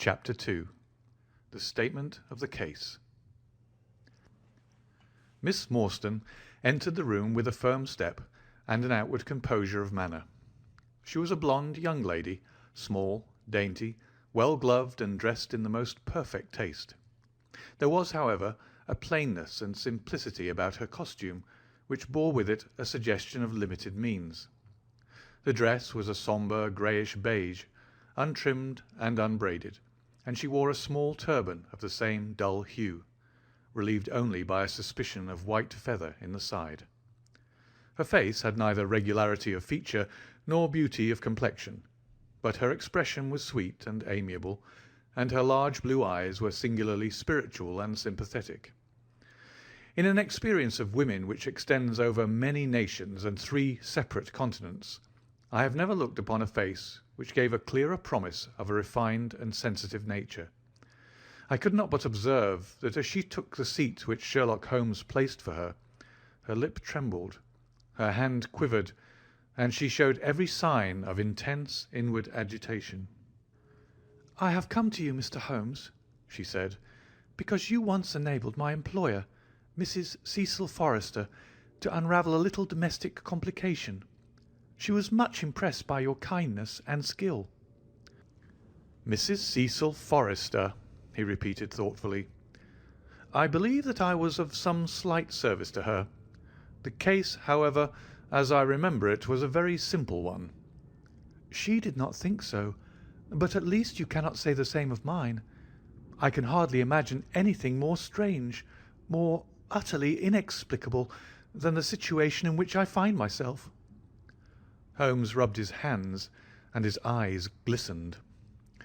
Chapter 2. The Statement of the Case. Miss Morstan entered the room with a firm step and an outward composure of manner. She was a blonde young lady, small, dainty, well-gloved and dressed in the most perfect taste. There was, however, a plainness and simplicity about her costume which bore with it a suggestion of limited means. The dress was a sombre greyish beige, untrimmed and unbraided, and she wore a small turban of the same dull hue, relieved only by a suspicion of white feather in the side. Her face had neither regularity of feature nor beauty of complexion, but her expression was sweet and amiable, and her large blue eyes were singularly spiritual and sympathetic. In an experience of women which extends over many nations and 3 separate continents, I have never looked upon a face which gave a clearer promise of a refined and sensitive nature. I could not but observe that as she took the seat which Sherlock Holmes placed for her, her lip trembled, her hand quivered, and she showed every sign of intense inward agitation. "I have come to you, Mr. Holmes," she said, "because you once enabled my employer, Mrs. Cecil Forrester, to unravel a little domestic complication. She was much impressed by your kindness and skill." "Mrs. Cecil Forrester," he repeated thoughtfully. "I believe that I was of some slight service to her. The case, however, as I remember it, was a very simple one." "She did not think so, but at least you cannot say the same of mine. I can hardly imagine anything more strange, more utterly inexplicable than the situation in which I find myself." Holmes rubbed his hands, and his eyes glistened.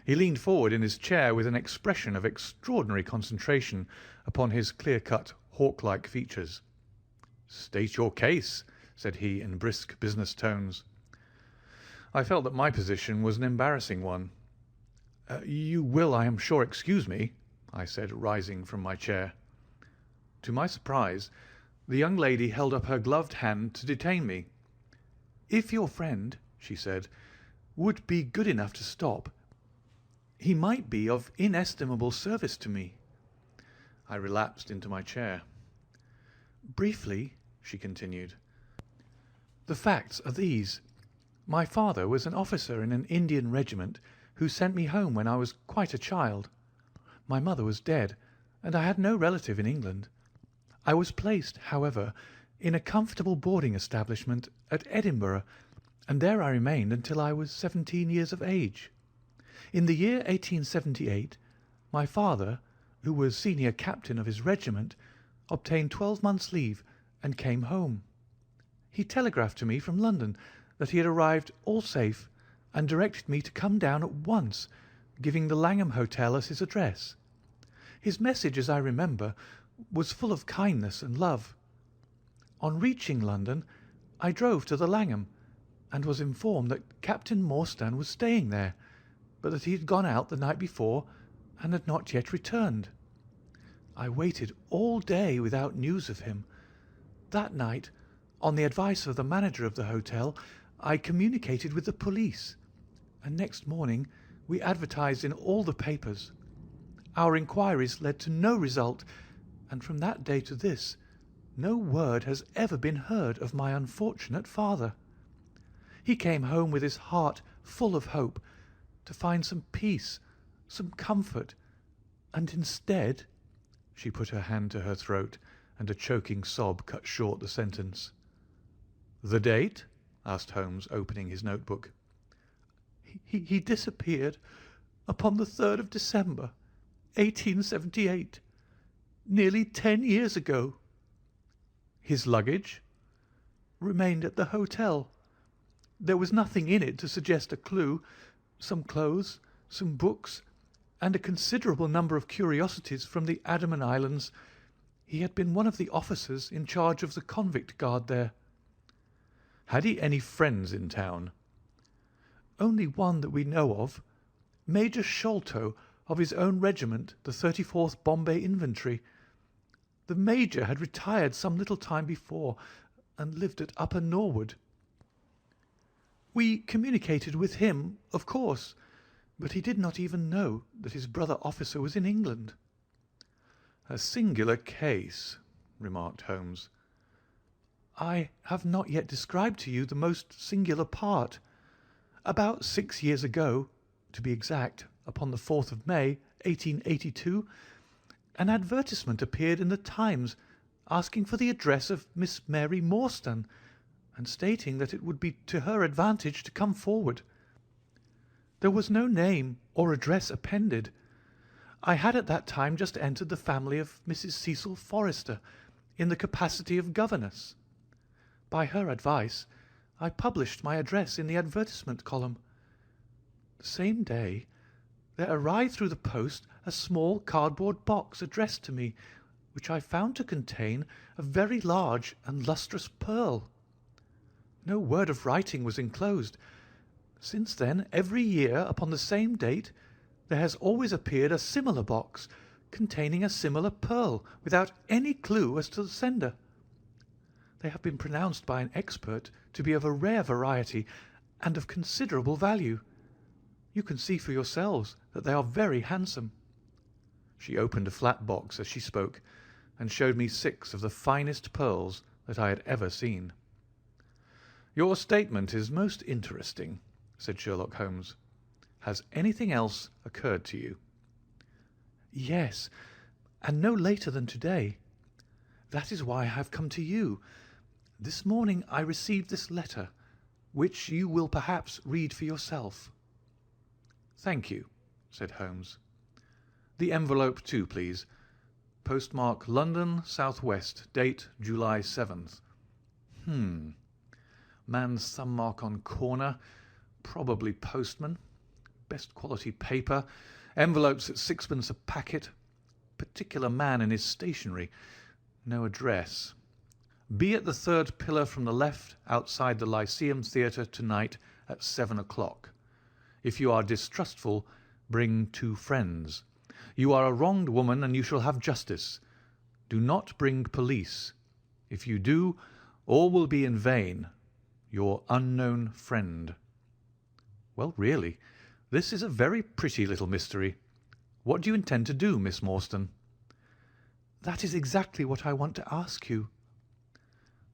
He leaned forward in his chair with an expression of extraordinary concentration upon his clear-cut, hawk-like features. "State your case," said he in brisk business tones. I felt that my position was an embarrassing one. "You will, I am sure, excuse me," I said, rising from my chair. To my surprise, the young lady held up her gloved hand to detain me. "If your friend," she said, "would be good enough to stop, he might be of inestimable service to me." I relapsed into my chair. "Briefly," she continued, "the facts are these. My father was an officer in an Indian regiment who sent me home when I was quite a child. My mother was dead, and I had no relative in England. I was placed, however, in a comfortable boarding establishment at Edinburgh, and there I remained until I was 17 years of age. In the year 1878, my father, who was senior captain of his regiment, obtained 12 months' leave and came home. He telegraphed to me from London that he had arrived all safe, and directed me to come down at once, giving the Langham Hotel as his address. His message, as I remember, was full of kindness and love. On reaching London, I drove to the Langham, and was informed that Captain Morstan was staying there, but that he had gone out the night before and had not yet returned. I waited all day without news of him. That night, on the advice of the manager of the hotel, I communicated with the police, and next morning we advertised in all the papers. Our inquiries led to no result, and from that day to this, no word has ever been heard of my unfortunate father. He came home with his heart full of hope, to find some peace, some comfort, and instead—" She put her hand to her throat, and a choking sob cut short the sentence. "The date?" asked Holmes, opening his notebook. He disappeared upon the 3rd of December, 1878, nearly 10 years ago." "His luggage?" "Remained at the hotel. There was nothing in it to suggest a clue. Some clothes, some books, and a considerable number of curiosities from the Andaman Islands. He had been one of the officers in charge of the convict guard there." "Had he any friends in town?" "Only one that we know of, Major Sholto, of his own regiment, the 34th Bombay Infantry. The Major had retired some little time before, and lived at Upper Norwood. We communicated with him, of course. But he did not even know that his brother officer was in England." "A singular case," remarked Holmes. "I have not yet described to you the most singular part. About 6 years ago, to be exact, upon the 4th of May, 1882, an advertisement appeared in the Times asking for the address of Miss Mary Morstan, and stating that it would be to her advantage to come forward. There was no name or address appended. I had at that time just entered the family of Mrs. Cecil Forrester in the capacity of governess. By her advice, I published my address in the advertisement column. The same day there arrived through the post a small cardboard box addressed to me, which I found to contain a very large and lustrous pearl. No word of writing was enclosed. Since then, every year, upon the same date, there has always appeared a similar box containing a similar pearl, without any clue as to the sender. They have been pronounced by an expert to be of a rare variety and of considerable value. You can see for yourselves that they are very handsome." She opened a flat box as she spoke, and showed me 6 of the finest pearls that I had ever seen. "Your statement is most interesting," said Sherlock Holmes. "Has anything else occurred to you?" "Yes, and no later than today. That is why I have come to you. This morning I received this letter, which you will perhaps read for yourself." "Thank you," said Holmes. "The envelope too, please. Postmark London, S.W. Date July 7th. Man's thumb mark on corner. Probably postman. Best quality paper. Envelopes at 6d. a packet. Particular man in his stationery. No address. Be at the 3rd pillar from the left outside the Lyceum Theatre tonight at 7 o'clock. If you are distrustful, bring 2 friends. You are a wronged woman, and you shall have justice. Do not bring police. If you do, all will be in vain. Your unknown friend." "Well, really, this is a very pretty little mystery. What do you intend to do, Miss Morstan?" "That is exactly what I want to ask you."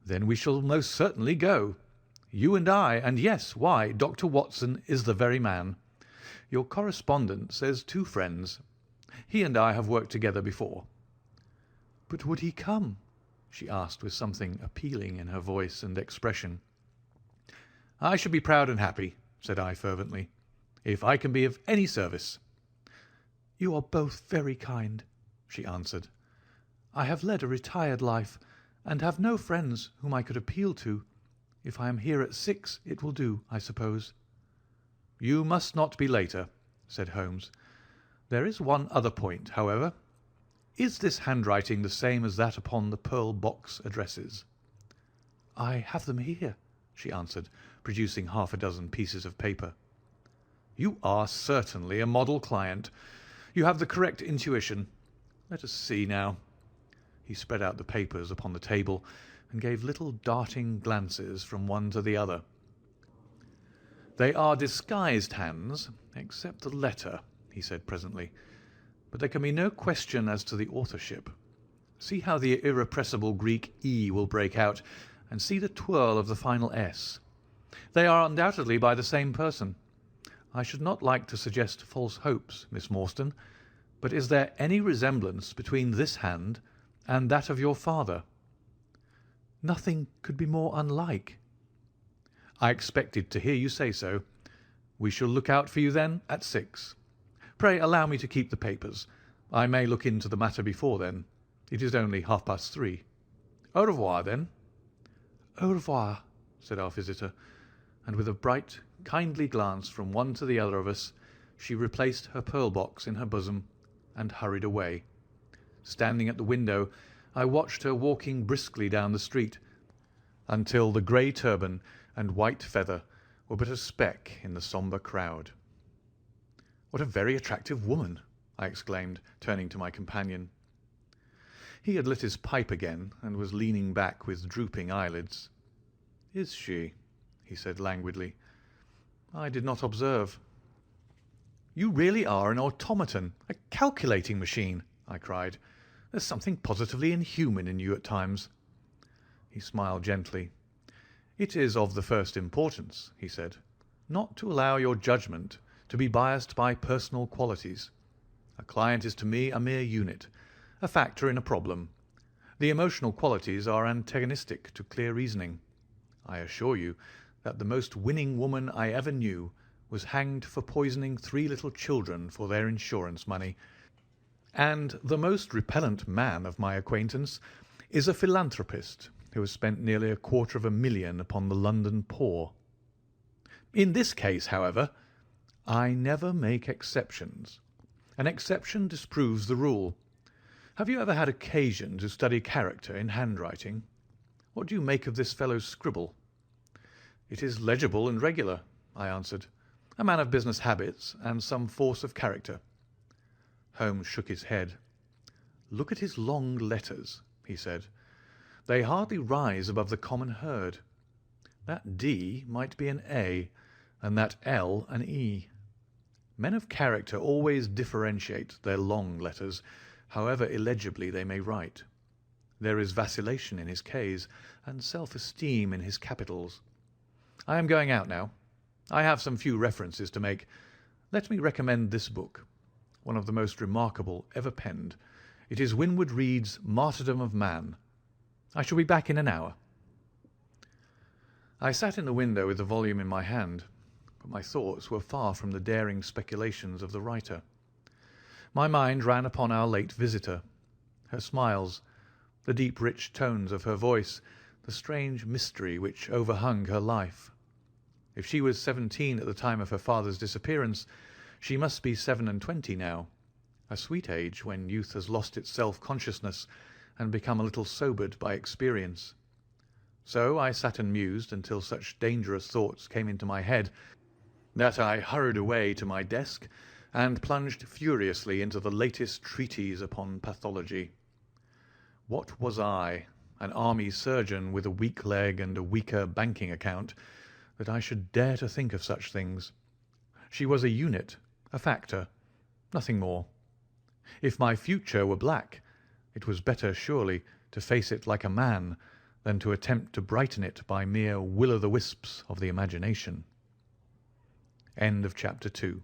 "Then we shall most certainly go. You and I, and yes, why, Dr. Watson is the very man. Your correspondent says 2 friends. He and I have worked together before." "But would he come?" she asked, with something appealing in her voice and expression. "I should be proud and happy," said I fervently, "if I can be of any service." "You are both very kind," she answered. "I have led a retired life, and have no friends whom I could appeal to. If I am here at 6, it will do, I suppose." "You must not be later," said Holmes. "There is one other point, however. Is this handwriting the same as that upon the pearl box addresses?" "I have them here," she answered, producing half a dozen pieces of paper. "You are certainly a model client. You have the correct intuition. Let us see now." He spread out the papers upon the table and gave little darting glances from one to the other. "They are disguised hands, except the letter," he said presently, "but there can be no question as to the authorship. See how the irrepressible Greek E will break out, and see the twirl of the final S. They are undoubtedly by the same person. I should not like to suggest false hopes, Miss Morstan, but is there any resemblance between this hand and that of your father?" "Nothing could be more unlike." "I expected to hear you say so. We shall look out for you, then, at 6. Pray allow me to keep the papers. I may look into the matter before then. It is only 3:30. Au revoir, then." Au revoir, said our visitor, and with a bright, kindly glance from one to the other of us, she replaced her pearl box in her bosom and hurried away. Standing at the window, I watched her walking briskly down the street until the grey turban and white feather were but a speck in the sombre crowd. "What a very attractive woman!" I exclaimed, turning to my companion. He had lit his pipe again and was leaning back with drooping eyelids. "Is she?" he said languidly. "I did not observe." You really are an automaton, a calculating machine," I cried. "There's something positively inhuman in you at times." He smiled gently. "It is of the first importance," he said, "not to allow your judgment to be biased by personal qualities. A client is to me a mere unit, a factor in a problem. The emotional qualities are antagonistic to clear reasoning. I assure you that the most winning woman I ever knew was hanged for poisoning 3 little children for their insurance money, and the most repellent man of my acquaintance is a philanthropist who has spent nearly £250,000 upon the London poor. In this case, however, I never make exceptions. An exception disproves the rule. Have you ever had occasion to study character in handwriting? What do you make of this fellow's scribble?" "It is legible and regular," I answered. "A man of business habits and some force of character." Holmes shook his head. "Look at his long letters," he said. "They hardly rise above the common herd. That D might be an A, and that L an E. Men of character always differentiate their long letters, however illegibly they may write. There is vacillation in his Ks, and self-esteem in his capitals. I am going out now. I have some few references to make. Let me recommend this book, one of the most remarkable ever penned. It is Winwood Reade's Martyrdom of Man. I shall be back in an hour." I sat in the window with the volume in my hand, but my thoughts were far from the daring speculations of the writer. My mind ran upon our late visitor, her smiles, the deep rich tones of her voice, the strange mystery which overhung her life. If she was 17 at the time of her father's disappearance, she must be 27 now, a sweet age when youth has lost its self-consciousness and become a little sobered by experience. So I sat and mused until such dangerous thoughts came into my head that I hurried away to my desk and plunged furiously into the latest treatise upon pathology. What was I, an army surgeon with a weak leg and a weaker banking account, that I should dare to think of such things? She was a unit, a factor, nothing more. If my future were black, it was better surely to face it like a man than to attempt to brighten it by mere will-o'-the-wisps of the imagination. End of chapter 2.